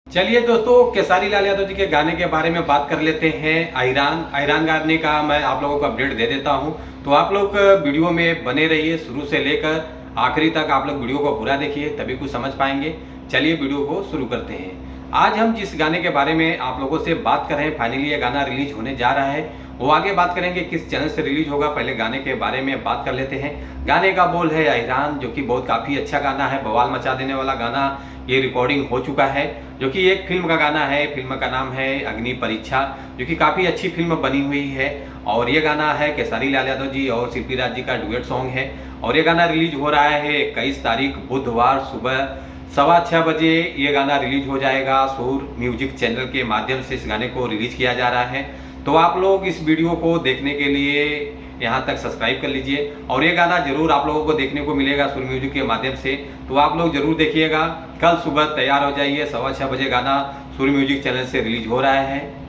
चलिए दोस्तों, केसारी लाल यादव जी के गाने के बारे में बात कर लेते हैं। आयरान गाने का मैं आप लोगों को अपडेट दे देता हूं, तो आप लोग वीडियो में बने रहिए। शुरू से लेकर आखिरी तक आप लोग वीडियो को पूरा देखिए, तभी कुछ समझ पाएंगे। चलिए वीडियो को शुरू करते हैं। आज हम जिस गाने के बारे में आप लोगों से बात कर रहे हैं, फाइनली ये गाना रिलीज होने जा रहा है। वो आगे बात करेंगे किस चैनल से रिलीज होगा, पहले गाने के बारे में बात कर लेते हैं। गाने का बोल है आयरान, जो कि बहुत काफ़ी अच्छा गाना है, बवाल मचा देने वाला गाना। ये रिकॉर्डिंग हो चुका है, जो कि एक फिल्म का गाना है। फिल्म का नाम है अग्नि परीक्षा, जो कि काफ़ी अच्छी फिल्म बनी हुई है। और ये गाना है केसारी लाल यादव जी और शिल्पी राज जी का डुएट सॉन्ग है। और ये गाना रिलीज हो रहा है 21 तारीख बुधवार सुबह 6:15 बजे ये गाना रिलीज हो जाएगा। सूर म्यूजिक चैनल के माध्यम से इस गाने को रिलीज किया जा रहा है। तो आप लोग इस वीडियो को देखने के लिए यहाँ तक सब्सक्राइब कर लीजिए। और ये गाना जरूर आप लोगों को देखने को मिलेगा सूर म्यूजिक के माध्यम से, तो आप लोग जरूर देखिएगा। कल सुबह तैयार हो जाइए, 6:15 बजे गाना सूर म्यूजिक चैनल से रिलीज हो रहा है।